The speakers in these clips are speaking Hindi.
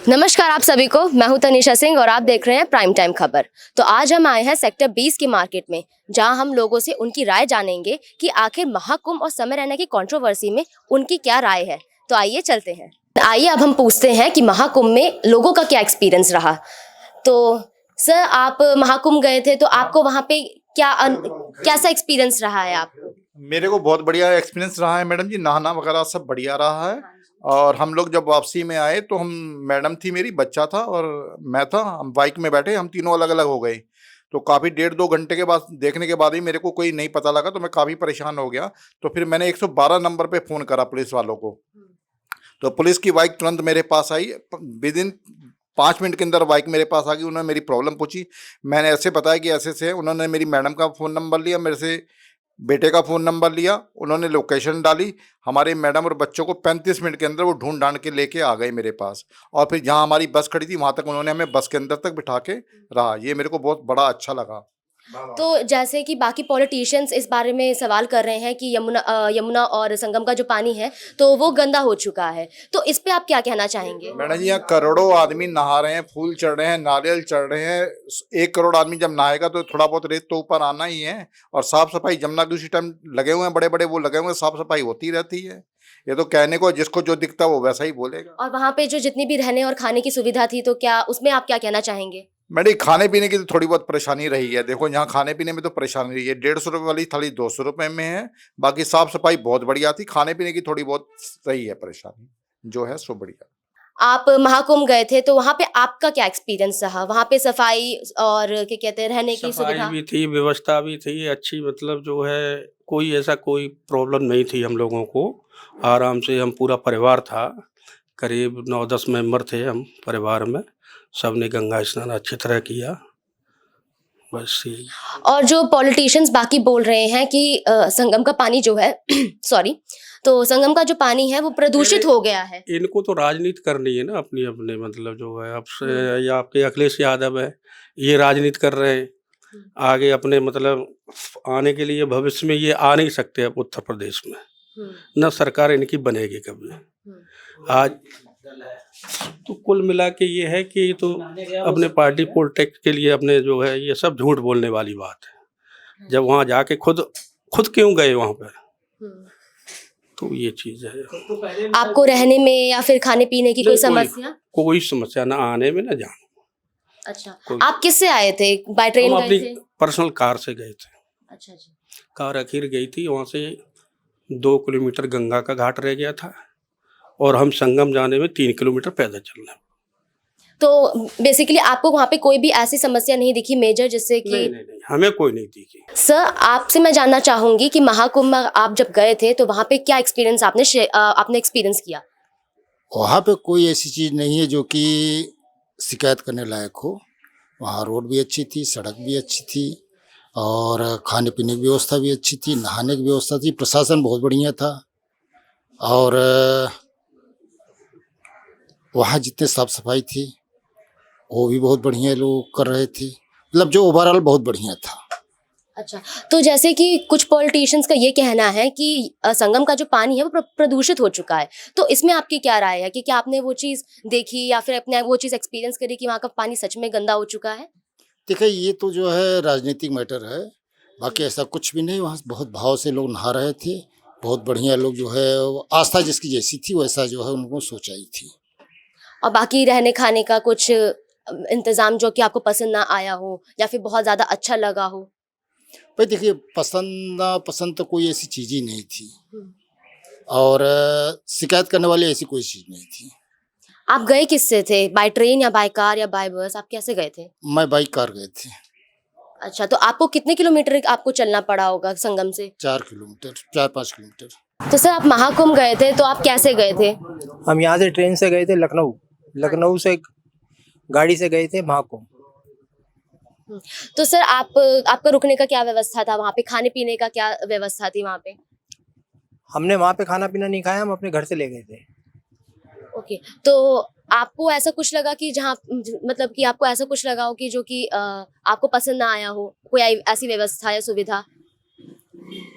नमस्कार आप सभी को, मैं हूं तनिषा सिंह और आप देख रहे हैं प्राइम टाइम खबर। तो आज हम आए हैं सेक्टर 20 की मार्केट में, जहां हम लोगों से उनकी राय जानेंगे कि आखिर महाकुंभ और समय रैना की कंट्रोवर्सी में उनकी क्या राय है। तो आइए चलते हैं। आइए अब हम पूछते हैं कि महाकुंभ में लोगों का क्या एक्सपीरियंस रहा। तो सर, आप महाकुंभ गए थे तो आपको वहाँ पे कैसा एक्सपीरियंस रहा है आपको? मेरे को बहुत बढ़िया एक्सपीरियंस रहा है मैडम जी। नहाना वगैरह सब बढ़िया रहा है। और हम लोग जब वापसी में आए तो हम, मैडम थी मेरी, बच्चा था और मैं था, हम बाइक में बैठे, हम तीनों अलग अलग हो गए। तो काफ़ी 1.5-2 घंटे के बाद देखने के बाद ही मेरे को कोई नहीं पता लगा, तो मैं काफ़ी परेशान हो गया। तो फिर मैंने 112 नंबर पे फ़ोन करा पुलिस वालों को। तो पुलिस की बाइक तुरंत मेरे पास आई। विद इन 5 मिनट के अंदर बाइक मेरे पास आ गई। उन्होंने मेरी प्रॉब्लम पूछी, मैंने ऐसे बताया कि ऐसे से। उन्होंने मेरी मैडम का फ़ोन नंबर लिया, मेरे से बेटे का फ़ोन नंबर लिया, उन्होंने लोकेशन डाली। हमारे मैडम और बच्चों को 35 मिनट के अंदर वो ढूंढ ढांड के लेके आ गए मेरे पास। और फिर जहाँ हमारी बस खड़ी थी वहाँ तक उन्होंने हमें बस के अंदर तक बिठा के रहा। ये मेरे को बहुत बड़ा अच्छा लगा। तो जैसे कि बाकी पॉलिटिशियंस इस बारे में सवाल कर रहे हैं कि यमुना और संगम का जो पानी है तो वो गंदा हो चुका है, तो इस पे आप क्या कहना चाहेंगे? मैडम जी, यहाँ करोड़ों आदमी नहा रहे हैं, फूल चढ़ रहे हैं, नारियल चढ़ रहे हैं। 1 करोड़ आदमी जब नहाएगा तो थोड़ा बहुत रेत तो ऊपर आना ही है। और साफ सफाई जमुना के उसी टाइम लगे हुए हैं, बड़े बड़े वो लगे हुए हैं, साफ सफाई होती रहती है। ये तो कहने को जिसको जो दिखता वो वैसा ही बोलेगा। और वहाँ पे जो जितनी भी रहने और खाने की सुविधा थी, तो क्या उसमें आप क्या कहना चाहेंगे? मैडम, खाने पीने की तो थोड़ी बहुत परेशानी रही है। देखो, यहाँ खाने पीने में तो परेशानी रही है। 150 रुपये वाली थाली 200 रुपये में है। बाकी साफ सफाई बहुत बढ़िया थी। खाने पीने की थोड़ी बहुत रही है परेशानी, जो है सो बढ़िया। आप महाकुंभ गए थे तो वहाँ पे आपका क्या एक्सपीरियंस रहा? वहाँ पे सफाई और क्या कहते हैं, रहने की सफाई सुविधा? भी थी, व्यवस्था भी थी अच्छी। मतलब जो है कोई ऐसा कोई प्रॉब्लम नहीं थी हम लोगों को। आराम से, हम पूरा परिवार था, करीब 9-10 मेंबर थे हम परिवार में। सबने गंगा स्नान अच्छी तरह किया। बस यही। और जो पॉलिटिशियंस बाकी बोल रहे हैं कि संगम का पानी जो है सॉरी, तो संगम का जो पानी है वो प्रदूषित हो गया है। इनको तो राजनीति करनी है ना अपनी अपने, मतलब जो है आपसे, या आपके अखिलेश यादव है, ये राजनीति कर रहे हैं। आगे अपने मतलब आने के लिए भविष्य में ये आ नहीं सकते अब उत्तर प्रदेश में। न सरकार इनकी बनेगी कभी। आज तो कुल मिला के ये है कि तो अपने पार्टी पॉलिटिक्स के लिए अपने जो है ये सब झूठ बोलने वाली बात है। जब वहाँ जाके खुद क्यों गए वहाँ पे, तो ये चीज़ है। आपको रहने में या फिर खाने पीने की कोई समस्या? कोई समस्या ना आने में ना जाने। अच्छा, आप किससे आए थे? बाय ट्रेन हम गए अपनी थे? पर्सनल कार से गए थे। अच्छा जी। कार अखीर गई थी, वहाँ से 2 किलोमीटर गंगा का घाट रह गया था और हम संगम जाने में 3 किलोमीटर पैदल चलना। तो बेसिकली आपको वहाँ पे कोई भी ऐसी समस्या नहीं दिखी मेजर, जिससे कि? नहीं, हमें कोई नहीं दिखी। सर, आपसे मैं जानना चाहूंगी कि महाकुंभ में आप जब गए थे तो वहाँ पे क्या एक्सपीरियंस आपने एक्सपीरियंस किया? वहाँ पे कोई ऐसी चीज़ नहीं है जो कि शिकायत करने लायक हो। वहाँ रोड भी अच्छी थी, सड़क भी अच्छी थी और खाने पीने की व्यवस्था भी अच्छी थी, नहाने की व्यवस्था थी, प्रशासन बहुत बढ़िया था। और वहाँ जितने साफ सफाई थी वो भी बहुत बढ़िया लोग कर रहे थे। मतलब जो ओवरऑल बहुत बढ़िया था। अच्छा, तो जैसे कि कुछ पॉलिटिशियंस का ये कहना है कि संगम का जो पानी है वो प्रदूषित हो चुका है, तो इसमें आपकी क्या राय है कि क्या आपने वो चीज़ देखी या फिर अपने वो चीज़ एक्सपीरियंस करी कि वहाँ का पानी सच में गंदा हो चुका है? देखिए, ये तो जो है राजनीतिक मैटर है, बाकी ऐसा कुछ भी नहीं। वहाँ बहुत भाव से लोग नहा रहे थे, बहुत बढ़िया लोग जो है आस्था जिसकी जैसी थी वैसा जो है उनको सोचाई थी। और बाकी रहने खाने का कुछ इंतजाम जो कि आपको पसंद ना आया हो या फिर बहुत ज़्यादा अच्छा लगा हो? भाई देखिए, पसंद नापसंद तो कोई ऐसी चीज़ ही नहीं थी और शिकायत करने वाली ऐसी कोई चीज़ नहीं थी। आप गए किससे थे? बाय ट्रेन या बाय कार या बाय बस? आप कैसे गए थे? मैं बाइक कार गए थे। अच्छा, तो आपको कितने किलोमीटर आपको चलना पड़ा होगा संगम से? 4 किलोमीटर, 4-5 किलोमीटर। तो सर, आप महाकुंभ गए थे तो आप कैसे गए थे? हम यहाँ से ट्रेन से गए थे लखनऊ से गाड़ी से गए थे महाकुंभ। तो सर, आपका रुकने का क्या व्यवस्था था वहाँ पे? खाने पीने का क्या व्यवस्था थी वहाँ पे? हमने वहाँ पे खाना पीना नहीं खाया, हम अपने घर से ले गए थे। ओके, तो आपको ऐसा कुछ लगा कि जहाँ मतलब कि आपको ऐसा कुछ लगा हो कि जो कि आपको पसंद ना आया हो, कोई ऐसी व्यवस्था या सुविधा?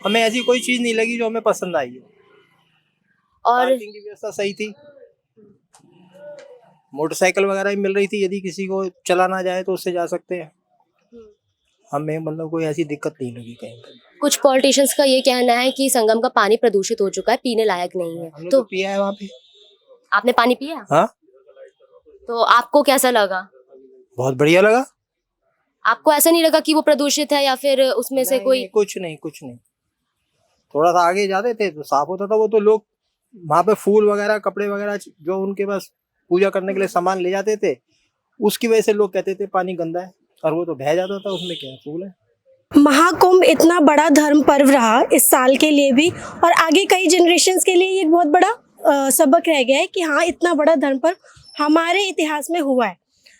हमें ऐसी कोई चीज नहीं लगी जो हमें पसंद आई हो। और पार्किंग की व्यवस्था सही थी। मोटरसाइकिल वगैरह भी मिल रही थी, यदि किसी को चला ना जाए तो उससे जा सकते हैं। हमें मतलब कोई ऐसी दिक्कत नहीं लगी कहीं पर। कुछ पॉलिटिशियंस का ये कहना है कि संगम का पानी प्रदूषित हो चुका है, पीने लायक नहीं है। हमने तो तो पिया है वहाँ पे। आपने पानी पिया? हाँ, तो आपको कैसा लगा? बहुत बढ़िया लगा। आपको ऐसा नहीं लगा कि वो प्रदूषित है या फिर उसमें से नहीं, कोई? नहीं, कुछ नहीं, कुछ नहीं। थोड़ा सा आगे जाते थे तो साफ होता था। वो तो लोग वहाँ पे फूल वगैरह, कपड़े वगैरह जो उनके पास पूजा करने के लिए सामान ले जाते थे, उसकी वजह से लोग कहते थे पानी गंदा है, और वो तो बह जाता था, उसमें क्या है, फूल है। महाकुंभ इतना बड़ा धर्म पर्व रहा इस साल के लिए भी, और आगे कई जनरेशन्स के लिए ये एक बहुत बड़ा सबक रह गया है कि हाँ, इतना बड़ा धर्म पर्व हमारे इतिहास में हुआ है।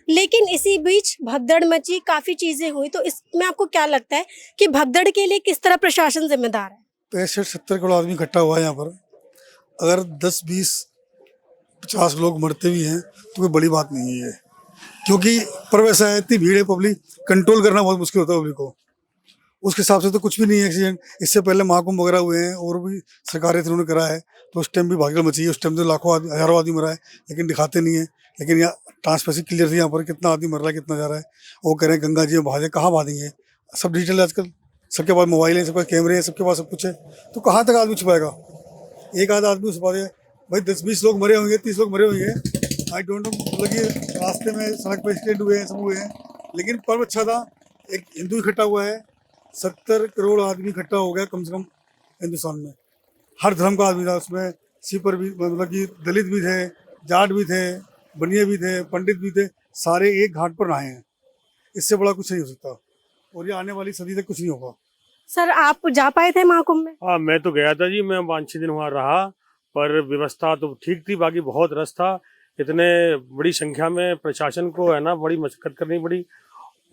लेकिन इसी बीच भगदड़ मची, काफ़ी चीज़ें हुई। तो इसमें आपको क्या लगता है कि भगदड़ के लिए किस तरह प्रशासन जिम्मेदार है? 65-70 करोड़ आदमी इकट्ठा हुआ है यहाँ पर। अगर 10, 20, 50 लोग मरते भी हैं तो कोई बड़ी बात नहीं है ये, क्योंकि पर वैसा है, इतनी भीड़ है, पब्लिक कंट्रोल करना बहुत मुश्किल होता है पब्लिक को। उसके हिसाब से तो कुछ भी नहीं है एक्सीडेंट। इससे पहले महाकुंभ वगैरह हुए हैं और भी सरकारी थ्रू ने करा है, तो उस टाइम भी भागदड़ मची है। उस टाइम तो लाखों आदमी, हजारों आदमी मरा है, लेकिन दिखाते नहीं है। लेकिन यहाँ ट्रांसपेरेंसी क्लियर थी यहाँ पर, कितना आदमी मर रहा है, कितना जा रहा है। वो कह रहे हैं गंगा जी में बहा दें, कहाँ बहा देंगे? सब डिजिटल है आजकल, सबके पास मोबाइल है, सबके पास कैमरे हैं, सबके पास सब कुछ है, तो कहाँ तक आदमी छुपाएगा? एक आधा आदमी छुपा दे भाई, 10-20 लोग मरे होंगे, 30 लोग मरे होंगे, आई डोंट नो। मतलब कि रास्ते में सड़क पर एक्सीडेंट हुए हैं, सब हुए हैं, लेकिन पर्व अच्छा था। एक हिंदू इकट्ठा हुआ है, 70 करोड़ आदमी इकट्ठा हो गया कम से कम हिंदुस्तान में। हर धर्म का आदमी था उसमें, सिपर भी, मतलब कि दलित भी थे, जाट भी थे, बनिए भी थे, पंडित भी थे, सारे एक घाट पर नहाए हैं। इससे बड़ा कुछ नहीं हो सकता, और ये आने वाली सदी तक कुछ नहीं होगा। सर, आप जा पाए थे महाकुंभ में? हाँ, मैं तो गया था जी। मैं 5-6 दिन वहाँ रहा, पर व्यवस्था तो ठीक थी, बाकी बहुत रश था। इतने बड़ी संख्या में प्रशासन को है ना बड़ी मशक्कत करनी पड़ी।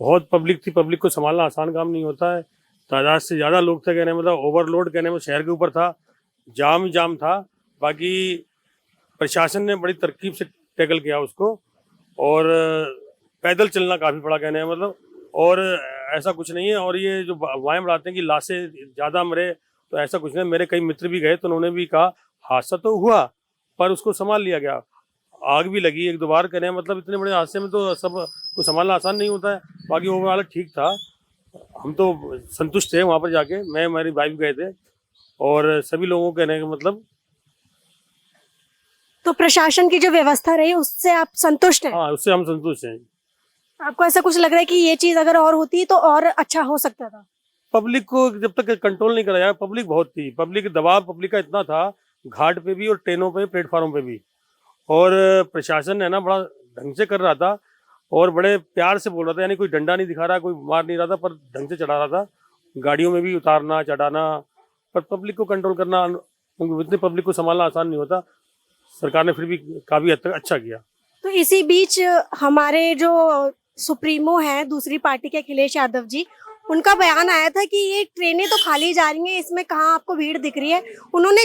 बहुत पब्लिक थी, पब्लिक को संभालना आसान काम नहीं होता है। तादाद से ज़्यादा लोग थे, कहने मतलब ओवरलोड, कहने में शहर के ऊपर था, जाम ही जाम था। बाकी प्रशासन ने बड़ी तरकीब से टैकल किया उसको, और पैदल चलना काफ़ी पड़ा, कहने में मतलब। और ऐसा कुछ नहीं है। और ये जो वायम बढ़ाते हैं कि लाशें ज़्यादा मरे, तो ऐसा कुछ नहीं। मेरे कई मित्र भी गए तो उन्होंने भी कहा हादसा तो हुआ, पर उसको संभाल लिया गया। आग भी लगी 1-2 बार, कहने मतलब इतने बड़े हादसे में तो सब को संभालना आसान नहीं होता है। बाकी ओवरऑल ठीक था, हम तो संतुष्ट थे वहाँ पर जाके। मैं, मेरी वाइफ गए थे, और सभी लोगों के कहने का मतलब। तो प्रशासन की जो व्यवस्था रही उससे आप संतुष्ट हैं? हाँ, उससे हम संतुष्ट हैं। आपको ऐसा कुछ लग रहा है कि ये चीज़ अगर और होती तो और अच्छा हो सकता था? पब्लिक को जब तक कंट्रोल नहीं करा जाए, पब्लिक बहुत थी, पब्लिक दबाव पब्लिक का इतना था, घाट पे भी और ट्रेनों पे, प्लेटफार्म पे भी। और प्रशासन है ना बड़ा ढंग से कर रहा था, और बड़े प्यार से बोल रहा था, यानी कोई डंडा नहीं दिखा रहा, कोई मार नहीं रहा था, पर ढंग से चढ़ा रहा था। गाड़ियों में भी उतारना चढ़ाना, पर पब्लिक को कंट्रोल करना, इतने पब्लिक को संभालना आसान नहीं होता। सरकार ने फिर भी काफ़ी हद तक अच्छा किया। तो इसी बीच हमारे जो सुप्रीमो हैं दूसरी पार्टी के, अखिलेश यादव जी, उनका बयान आया था कि ये ट्रेनें तो खाली जा रही हैं, इसमें कहाँ आपको भीड़ दिख रही है। उन्होंने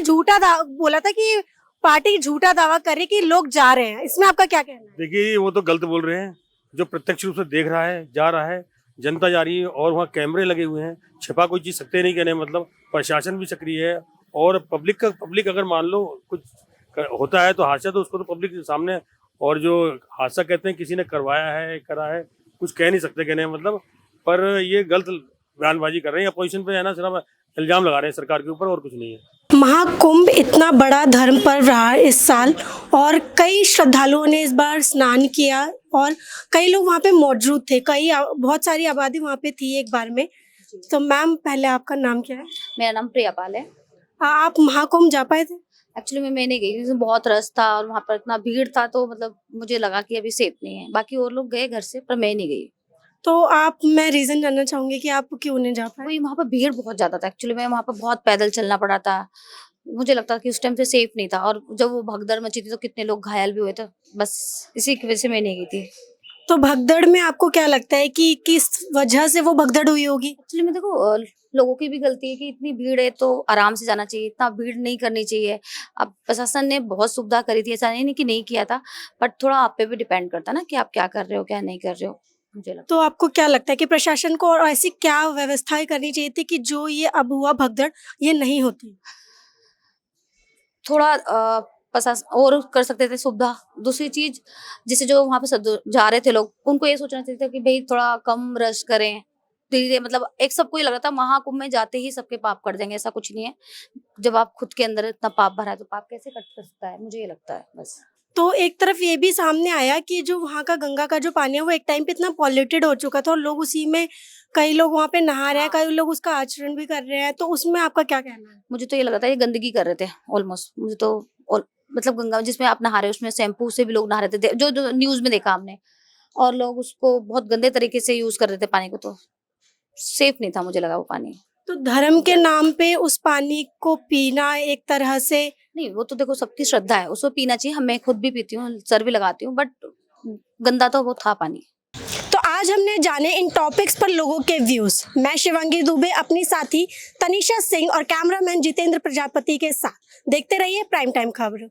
बोला था कि पार्टी झूठा दावा कर रही कि लोग जा रहे हैं। इसमें आपका क्या कहना है? देखिए, वो तो गलत बोल रहे हैं। जो प्रत्यक्ष रूप से देख रहा है, जा रहा है, जनता जा रही है, और वहाँ कैमरे लगे हुए हैं, छिपा कोई चीज़ सकते नहीं, कहने मतलब। प्रशासन भी सक्रिय है, और पब्लिक अगर मान लो कुछ होता है तो हादसा, तो उसको तो पब्लिक के सामने, और जो हादसा कहते हैं किसी ने करवाया है, करा है, कुछ कह नहीं सकते, कहने मतलब। पर ये गलत बयानबाजी कर रहे हैं, अपोजिशन पे है ना, सिर्फ इल्जाम लगा रहे हैं सरकार के ऊपर, और कुछ नहीं है। महाकुंभ इतना बड़ा धर्म पर्व रहा इस साल, और कई श्रद्धालुओं ने इस बार स्नान किया, और कई लोग वहाँ पे मौजूद थे, बहुत सारी आबादी वहाँ पे थी एक बार में। तो मैम, पहले आपका नाम क्या है? मेरा नाम प्रियापाल है। आप महाकुंभ जा पाए थे? एक्चुअली मैं नहीं गई क्योंकि बहुत रश था, और वहाँ पर इतना भीड़ था, तो मतलब मुझे लगा कि अभी सेफ नहीं है। बाकी और लोग गए घर से, पर मैं नहीं गई। तो मैं रीज़न जानना चाहूँगी कि आप क्यों नहीं जा पाए? वही, वहाँ पर भीड़ बहुत ज़्यादा था। एक्चुअली मैं वहाँ पर बहुत पैदल चलना पड़ा था, मुझे लगता था कि उस टाइम से सेफ नहीं था, और जब वो भगदड़ मची थी तो कितने लोग घायल भी हुए थे, बस इसी की वजह से मैं नहीं गई थी। तो भगदड़ में आपको क्या लगता है कि किस वजह से वो भगदड़ हुई होगी? एक्चुअली में देखो, लोगों की भी गलती है कि इतनी भीड़ है तो आराम से जाना चाहिए, इतना भीड़ नहीं करनी चाहिए। अब प्रशासन ने बहुत सुविधा करी थी, ऐसा नहीं कि नहीं किया था, बट थोड़ा आप पे भी डिपेंड करता है ना कि आप क्या कर रहे हो, क्या नहीं कर रहे हो, मुझे लगता है। तो आपको क्या लगता है कि प्रशासन को और ऐसी क्या व्यवस्थाएं करनी चाहिए थी कि जो ये अब हुआ भगदड़, ये नहीं होती? थोड़ा और कर सकते थे सुविधा। दूसरी चीज, जैसे जो वहां पे जा रहे थे लोग, उनको ये सोचना चाहिए था कि भाई थोड़ा कम रश करें, धीरे, मतलब एक सबको ये लग रहा था महाकुंभ में जाते ही सबके पाप कट जाएंगे, ऐसा कुछ नहीं है। जब आप खुद के अंदर इतना पाप भरा है तो पाप कैसे कट कर सकता है, मुझे ये लगता है बस। तो एक तरफ ये भी सामने आया कि जो वहाँ का गंगा का जो पानी है वो एक टाइम पे इतना पॉल्यूटेड हो चुका था और लोग उसी में, कई लोग वहाँ पे नहा रहे हैं, कई लोग उसका आचरण भी कर रहे हैं, तो उसमें आपका क्या कहना है? मुझे तो ये लगा था ये गंदगी कर रहे थे ऑलमोस्ट, मुझे तो मतलब गंगा जिसमें आप नहा रहे हो उसमें शैम्पू से भी लोग नहा रहे थे, जो न्यूज में देखा हमने, और लोग उसको बहुत गंदे तरीके से यूज कर रहे थे पानी को, तो सेफ नहीं था मुझे लगा वो पानी। तो धर्म के नाम पे उस पानी को पीना एक तरह से, नहीं, वो तो देखो सबकी श्रद्धा है, उसको पीना चाहिए, मैं खुद भी पीती हूँ, सर भी लगाती हूँ, बट गंदा तो वो था पानी। तो आज हमने जाने इन टॉपिक्स पर लोगों के व्यूज। मैं शिवांगी दुबे अपनी साथी तनिषा सिंह और कैमरामैन जितेंद्र प्रजापति के साथ। देखते रहिए प्राइम टाइम खबर।